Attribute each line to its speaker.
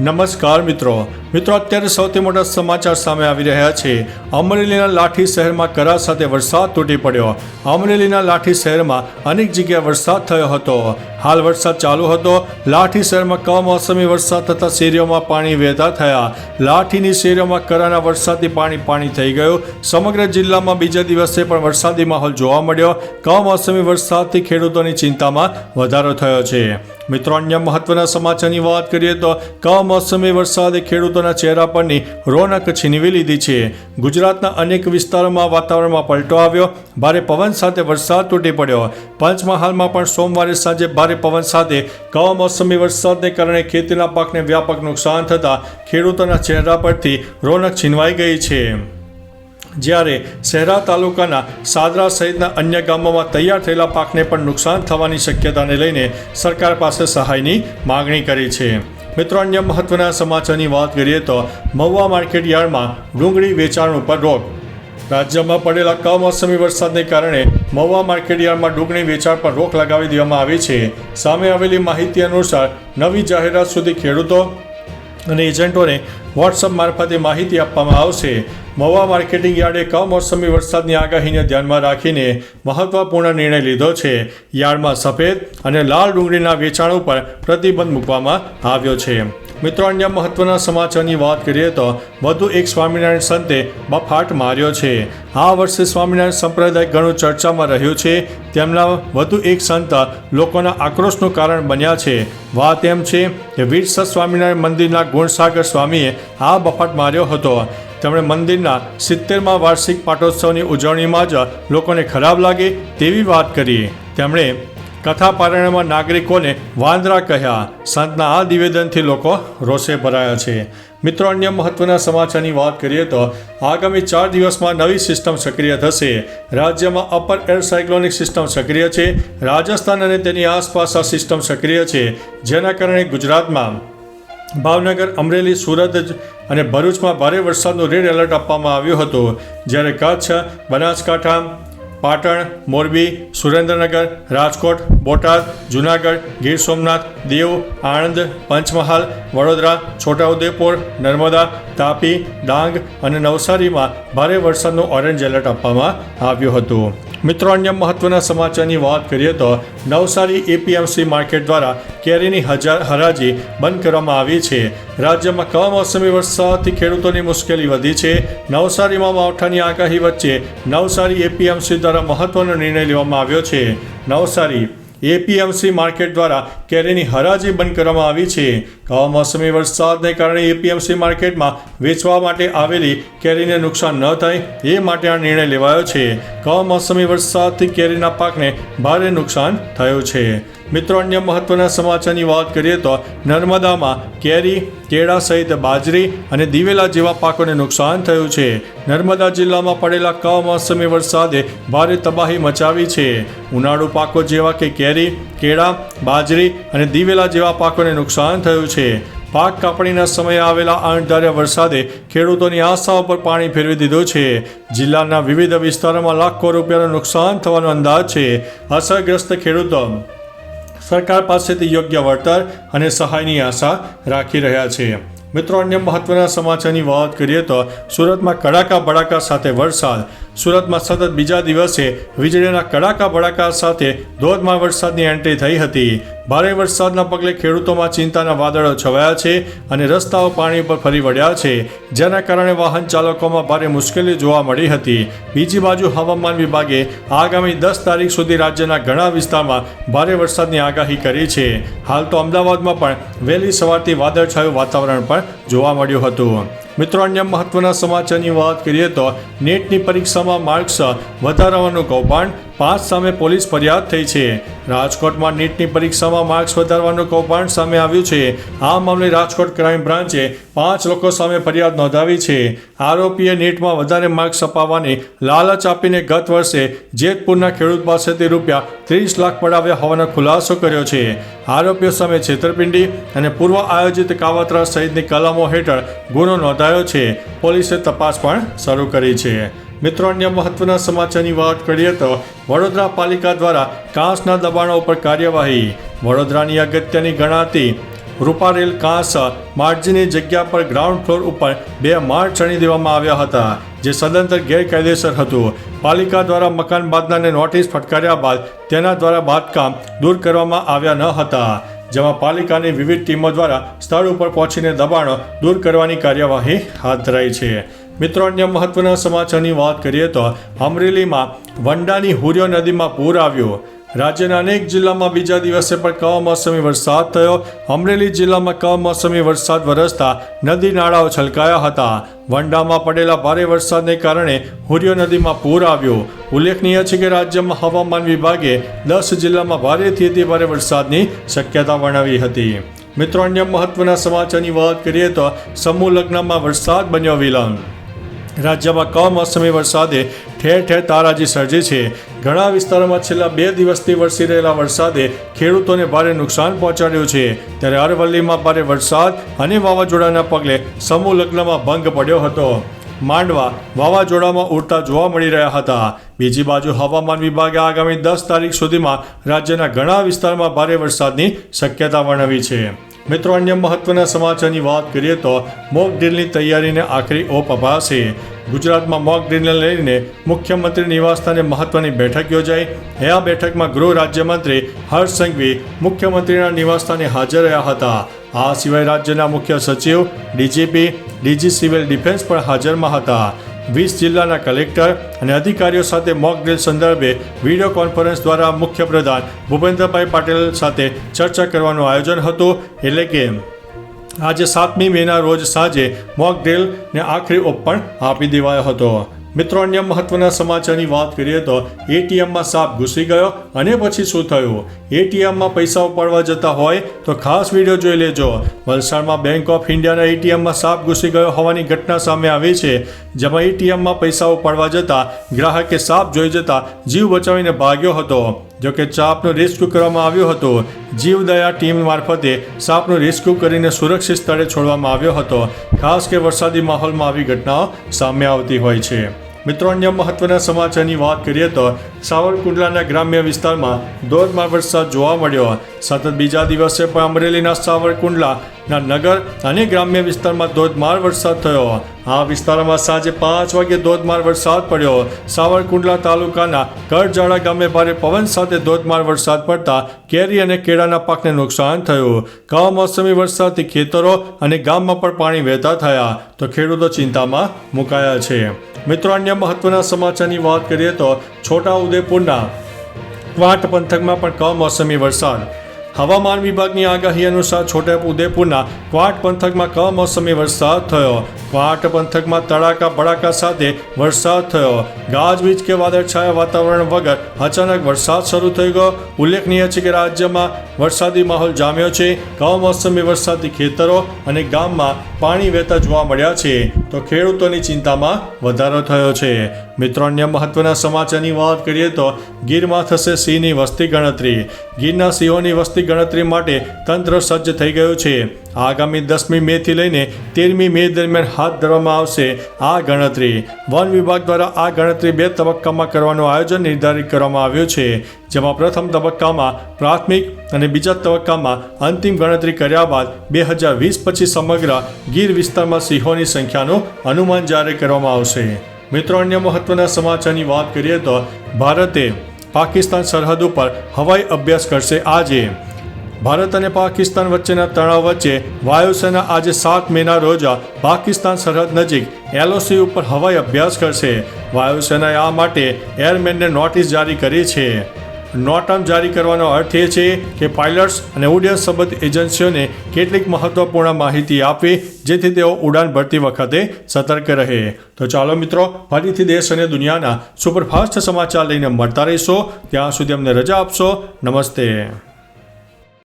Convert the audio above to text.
Speaker 1: નમસ્કાર મિત્રો અત્યારે સૌથી મોટા સમાચાર સામે આવી રહ્યા છે। અમરેલીના લાઠી શહેરમાં કરા સાથે વરસાદ તૂટી પડ્યો। અમરેલીના લાઠી શહેરમાં અનેક જગ્યાએ વરસાદ થયો હતો। હાલ વરસાદ ચાલુ હતો। લાઠી શહેરમાં કમોસમી વરસાદ થતાં શેરીઓમાં પાણી વહેતા થયા। લાઠીની શેરીઓમાં કરાના વરસાદથી પાણી થઈ ગયું। સમગ્ર જિલ્લામાં બીજા દિવસે પણ વરસાદી માહોલ જોવા મળ્યો। કમોસમી વરસાદથી ખેડૂતોની ચિંતામાં વધારો થયો છે। મિત્રો, અન્ય મહત્વના સમાચારની વાત કરીએ તો કમોસમી વરસાદે ખેડૂતોના ચહેરા પરની રોનક છીનવી લીધી છે। ગુજરાતના અનેક વિસ્તારોમાં વાતાવરણમાં પલટો આવ્યો। ભારે પવન સાથે વરસાદ તૂટી પડ્યો। પંચમહાલમાં પણ સોમવારે સાંજે ભારે પવન સાથે કમોસમી વરસાદને કારણે ખેતીના પાકને વ્યાપક નુકસાન થતાં ખેડૂતોના ચહેરા પરથી રોનક છીનવાઈ ગઈ છે। જ્યારે શહેરા તાલુકાના સાદરા સહિતના અન્ય ગામોમાં તૈયાર થયેલા પાકને પણ નુકસાન થવાની શક્યતાને લઈને સરકાર પાસે સહાયની માગણી કરી છે। મિત્રો, અન્ય મહત્વના સમાચારની વાત કરીએ તો મહુવા માર્કેટ યાર્ડમાં ડુંગળી વેચાણ ઉપર રોક। રાજ્યમાં પડેલા કમોસમી વરસાદને કારણે મહુવા માર્કેટ યાર્ડમાં ડુંગળી વેચાણ પર રોક લગાવી દેવામાં આવી છે। સામે આવેલી માહિતી અનુસાર નવી જાહેરાત સુધી ખેડૂતો અને એજન્ટોને વોટ્સઅપ મારફતે માહિતી આપવામાં આવશે। મહુવા માર્કેટિંગ યાર્ડે કમોસમી વરસાદની આગાહીને ધ્યાનમાં રાખીને મહત્વપૂર્ણ નિર્ણય લીધો છે। યાર્ડમાં સફેદ અને લાલ ડુંગળીના વેચાણ ઉપર પ્રતિબંધ મૂકવામાં આવ્યો છે। મિત્રો, અન્ય મહત્વના સમાચારની વાત કરીએ તો વધુ એક સ્વામિનારાયણ સંતે બફાટ માર્યો છે। આ વર્ષે સ્વામિનારાયણ સંપ્રદાય ઘણું ચર્ચામાં રહ્યું છે। તેમના વધુ એક સંત લોકોના આક્રોશનું કારણ બન્યા છે। વાત એમ છે કે વીરસદ સ્વામિનારાયણ મંદિરના ગુણસાગર સ્વામીએ આ બફાટ માર્યો હતો। તેમણે મંદિરના 70મા વાર્ષિક પાટોત્સવની ઉજવણીમાં જ લોકોને ખરાબ લાગે તેવી વાત કરી। તેમણે કથા પારાયણમાં નાગરિકોને વાંદરા કહ્યા। સંતના આ નિવેદનથી લોકો રોષે ભરાયા છે। મિત્રો, અન્ય મહત્વના સમાચારની વાત કરીએ તો આગામી 4 દિવસમાં નવી સિસ્ટમ સક્રિય થશે। રાજ્યમાં અપર એર સાયક્લોનિક સિસ્ટમ સક્રિય છે। રાજસ્થાન અને તેની આસપાસ આ સિસ્ટમ સક્રિય છે, જેના કારણે ગુજરાતમાં ભાવનગર, અમરેલી, સુરત અને ભરૂચમાં ભારે વરસાદનું રેડ એલર્ટ આપવામાં આવ્યું હતું। જ્યારે કચ્છ, બનાસકાંઠા, પાટણ, મોરબી, સુરેન્દ્રનગર, રાજકોટ, બોટાદ, જૂનાગઢ, ગીર સોમનાથ, દીવ, આણંદ, પંચમહાલ, વડોદરા, છોટાઉદેપુર, નર્મદા, તાપી, ડાંગ અને નવસારીમાં ભારે વરસાદનું ઓરેન્જ એલર્ટ આપવામાં આવ્યું હતું। મિત્રો, અન્ય મહત્વના સમાચારની વાત કરીએ તો નવસારી એપીએમસી માર્કેટ દ્વારા કેરીની હરાજી બંધ કરવામાં આવી છે। રાજ્યમાં કમોસમી વરસાદથી ખેડૂતોની મુશ્કેલી વધી છે। નવસારીમાં માવઠાની આગાહી વચ્ચે નવસારી એપીએમસી દ્વારા મહત્વનો નિર્ણય લેવામાં આવ્યો છે। નવસારી એપીએમસી માર્કેટ દ્વારા કેરીની હરાજી બંધ કરવામાં આવી છે। કમોસમી વરસાદને કારણે એપીએમસી માર્કેટમાં વેચવા માટે આવેલી કેરીને નુકસાન ન થાય એ માટે આ નિર્ણય લેવાયો છે। કમોસમી વરસાદથી કેરીના પાકને ભારે નુકસાન થયું છે। મિત્રો, અન્ય મહત્વના સમાચારની વાત કરીએ તો નર્મદામાં કેરી, કેળા સહિત બાજરી અને દિવેલા જેવા પાકોને નુકસાન થયું છે। નર્મદા જિલ્લામાં પડેલા કમોસમી વરસાદે ભારે તબાહી મચાવી છે। ઉનાળુ પાકો જેવા કે કેરી, કેળા, બાજરી અને દિવેલા જેવા પાકોને નુકસાન થયું છે। પાક કાપણીના સમયે આવેલા અણધાર્યા વરસાદે ખેડૂતોની આશાઓ પર પાણી ફેરવી દીધું છે। જિલ્લાના વિવિધ વિસ્તારોમાં લાખો રૂપિયાનું નુકસાન થવાનો અંદાજ છે। અસરગ્રસ્ત ખેડૂતો સરકાર પાસેથી યોગ્ય વળતર અને સહાયની આશા રાખી રહ્યા છે। મિત્રો, અન્ય મહત્વના સમાચારની વાત કરીએ તો સુરતમાં કડાકા ભડાકા સાથે વરસાદ। સુરતમાં સતત બીજા દિવસે વીજળીના કડાકા ભડાકા સાથે ધોધમાર વરસાદની એન્ટ્રી થઈ હતી। ભારે વરસાદના પગલે ખેડૂતોમાં ચિંતાના વાદળો છવાયા છે અને રસ્તાઓ પાણી પર ફરી વળ્યા છે, જેના કારણે વાહન ચાલકોમાં ભારે મુશ્કેલી જોવા મળી હતી। બીજી બાજુ હવામાન વિભાગે આગામી 10 તારીખ સુધી રાજ્યના ઘણા વિસ્તારમાં ભારે વરસાદની આગાહી કરી છે। હાલ તો અમદાવાદમાં પણ વહેલી સવારથી વાદળછાયું વાતાવરણ પણ જોવા મળ્યું હતું। મિત્રો, અન્ય મહત્વના સમાચારની વાત કરીએ તો નેટની પરીક્ષામાં માર્ક્સ વધારવાનું કૌભાંડ, 5 સામે પોલીસ ફરિયાદ થઈ છે। રાજકોટમાં નીટની પરીક્ષામાં માર્ક્સ વધારવાનું કૌભાંડ સામે આવ્યું છે। આ મામલે રાજકોટ ક્રાઇમ બ્રાન્ચે 5 લોકો સામે ફરિયાદ નોંધાવી છે। આરોપીએ નીટમાં વધારે માર્ક્સ અપાવવાની લાલચ આપીને ગત વર્ષે જેતપુરના ખેડૂત પાસેથી ₹30 લાખ પડાવ્યા હોવાનો ખુલાસો કર્યો છે। આરોપીઓ સામે છેતરપિંડી અને પૂર્વ આયોજિત કાવતરા સહિતની કલમો હેઠળ ગુનો નોંધાયો છે। પોલીસે તપાસ પણ શરૂ કરી છે। મિત્રો, અન્ય મહત્વના સમાચારની વાત કરીએ તો વડોદરા પાલિકા દ્વારા કાંસના દબાણો ઉપર કાર્યવાહી। વડોદરાની અગત્યની ગણાતી રૂપારેલ કાંસ માર્જીની જગ્યા પર ગ્રાઉન્ડ ફ્લોર ઉપર 2 માળ ચણી દેવામાં આવ્યા હતા, જે સદંતર ગેરકાયદેસર હતું. પાલિકા દ્વારા મકાન બાંધનારને નોટિસ ફટકાર્યા બાદ તેના દ્વારા બાંધકામ દૂર કરવામાં આવ્યા ન હતા, જેમાં પાલિકાની વિવિધ ટીમો દ્વારા સ્થળ ઉપર પહોંચીને દબાણો દૂર કરવાની કાર્યવાહી હાથ ધરાઈ છે. મિત્રો, અન્ય મહત્વના સમાચારની વાત કરીએ તો અમરેલીમાં વંડાની હુરિયો નદીમાં પૂર આવ્યું. રાજ્યના અનેક જિલ્લામાં બીજા દિવસે પણ કમોસમી વરસાદ થયો. અમરેલી જિલ્લામાં કમોસમી વરસાદ વરસતા નદી નાળાઓ છલકાયા હતા. વંડામાં પડેલા ભારે વરસાદને કારણે હુરિયો નદીમાં પૂર આવ્યું. ઉલ્લેખનીય છે કે રાજ્યમાં હવામાન વિભાગે 10 જિલ્લામાં ભારેથી અતિભારે વરસાદની શક્યતા વર્ણવી હતી. મિત્રો, અન્ય મહત્વના સમાચારની વાત કરીએ તો સમૂહ લગ્નમાં વરસાદ બન્યો વિલંબ. રાજ્યમાં કમોસમી વરસાદે ઠેર ઠેર તારાજી સર્જી છે. ઘણા વિસ્તારોમાં છેલ્લા 2 દિવસથી વરસી રહેલા વરસાદે ખેડૂતોને ભારે નુકસાન પહોંચાડ્યું છે. ત્યારે અરવલ્લીમાં ભારે વરસાદ અને વાવાઝોડાના પગલે સમૂહ લગ્નમાં ભંગ પડ્યો હતો. માંડવા વાવાઝોડામાં ઉડતા જોવા મળી રહ્યા હતા. બીજી બાજુ હવામાન વિભાગે આગામી 10 તારીખ સુધીમાં રાજ્યના ઘણા વિસ્તારમાં ભારે વરસાદની શક્યતા વર્ણવી છે. મિત્રો, અન્ય મહત્વના સમાચારની વાત કરીએ તો મોક ડ્રીલની તૈયારીને આખરી ઓપ અપાશે. ગુજરાતમાં મોક ડ્રીલને લઈને મુખ્યમંત્રી નિવાસસ્થાને મહત્વની બેઠક યોજાઈ. આ બેઠકમાં ગૃહ રાજ્યમંત્રી હર્ષ સંઘવી મુખ્યમંત્રીના નિવાસસ્થાને હાજર રહ્યા હતા. આ સિવાય રાજ્યના મુખ્ય સચિવ, ડીજીપી, ડીજી સિવિલ ડિફેન્સ પણ હાજરમાં હતા. 20 જિલ્લાના કલેક્ટર અને અધિકારીઓ સાથે મોક ડ્રીલ સંદર્ભે વિડીયો કોન્ફરન્સ દ્વારા મુખ્યપ્રધાન ભૂપેન્દ્રભાઈ પટેલ સાથે ચર્ચા કરવાનું આયોજન હતું. એટલે કે આજે 7મી મેના રોજ સાંજે મોક ડ્રીલને આખરી ઓપ પણ આપી દેવાયો હતો. મિત્રો, અન્ય મહત્વના સમાચારની વાત કરીએ તો એટીએમમાં સાપ ઘૂસી ગયો અને પછી શું થયું? એટીએમમાં પૈસા ઉપાડવા જતા હોય તો ખાસ વિડીયો જોઈ લેજો. વલસાડમાં બેંક ઓફ ઇન્ડિયાના એટીએમમાં સાપ ઘૂસી ગયો હોવાની ઘટના સામે આવી છે, જેમાં એટીએમમાં પૈસા ઉપાડવા જતા ગ્રાહકે સાપ જોઈ જતા જીવ બચાવીને ભાગ્યો હતો. જોકે સાપનું રેસ્ક્યુ કરવામાં આવ્યું હતું. જીવદયા ટીમ મારફતે સાપનું રેસ્ક્યુ કરીને સુરક્ષિત સ્થળે છોડવામાં આવ્યો હતો. ખાસ કે વરસાદી માહોલમાં આવી ઘટનાઓ સામે આવતી હોય છે. મિત્રો, અન્ય મહત્વના સમાચારની વાત કરીએ તો સાવરકુંડલાના ગ્રામ્ય વિસ્તારમાં ધોધમાર વરસાદ જોવા મળ્યો. સતત બીજા દિવસે પણ અમરેલીના સાવરકુંડલાના નગર અને ગ્રામ્ય વિસ્તારમાં ધોધમાર વરસાદ થયો. આ વિસ્તારમાં સાંજે 5 વાગે ધોધમાર વરસાદ પડ્યો. સાવરકુંડલા તાલુકાના કરજાળા ગામે ભારે પવન સાથે ધોધમાર વરસાદ પડતા કેરી અને કેળાના પાકને નુકસાન થયું. કમોસમી વરસાદથી ખેતરો અને ગામમાં પણ પાણી વહેતા થયા, તો ખેડૂતો ચિંતામાં મુકાયા છે. મિત્રો, અન્ય મહત્વના સમાચારની વાત કરીએ તો છોટા ઉદેપુરના ક્વાંટ પંથકમાં પણ કમોસમી વરસાદ. હવામાન વિભાગની આગાહી અનુસાર છોટા ઉદેપુરના ક્વાંટ પંથકમાં કમોસમી વરસાદ થયો. ક્વાંટ પંથકમાં તડાકા ભડાકા સાથે વરસાદ થયો. ગાજવીજ કે વાદળછાયા વાતાવરણ વગર અચાનક વરસાદ શરૂ થઈ ગયો. ઉલ્લેખનીય છે કે રાજ્યમાં વરસાદી માહોલ જામ્યો છે. કમોસમી વરસાદથી ખેતરો અને ગામમાં પાણી વહેતા જોવા મળ્યા છે, તો ખેડૂતોની ચિંતામાં વધારો થયો છે. મિત્રો, અન્ય મહત્વના સમાચારની વાત કરીએ તો ગીરમાં થશે સિંહની વસ્તી ગણતરી. ગીરના સિંહોની વસ્તી ગણતરી માટે તંત્ર સજ્જ થઈ ગયું છે. આગામી 10મી મે થી લઈને 13મી મે દરમિયાન હાથ ધરવામાં આવશે આ ગણતરી. વન વિભાગ દ્વારા આ ગણતરી 2 તબક્કામાં કરવાનું આયોજન નિર્ધારિત કરવામાં આવ્યું છે, જેમાં પ્રથમ તબક્કામાં પ્રાથમિક અને બીજા તબક્કામાં અંતિમ ગણતરી કર્યા બાદ 2020 પછી સમગ્ર ગીર વિસ્તારમાં સિંહોની સંખ્યાનું અનુમાન જારી કરવામાં આવશે. મિત્રો, અન્ય મહત્વના સમાચારની વાત કરીએ તો ભારતે પાકિસ્તાન સરહદ ઉપર હવાઈ અભ્યાસ કરશે આજે. ભારત અને પાકિસ્તાન વચ્ચેના તણાવ વચ્ચે વાયુસેના આજે 7 મેના રોજ પાકિસ્તાન સરહદ નજીક LOC ઉપર હવાઈ અભ્યાસ કરશે. વાયુસેનાએ આ માટે એરમેનને નોટિસ જારી કરી છે. નોટમ જારી કરવાનો અર્થ એ છે કે પાયલટ્સ અને ઉડ્ડયન સંબંધિત એજન્સીઓને કેટલીક મહત્વપૂર્ણ માહિતી આપવી, જેથી તેઓ ઉડાન ભરતી વખતે સતર્ક રહે. તો ચાલો મિત્રો, ફરીથી દેશ અને દુનિયાના સુપરફાસ્ટ સમાચાર લઈને મળતા રહીશો. ત્યાં સુધી અમને રજા આપશો. નમસ્તે.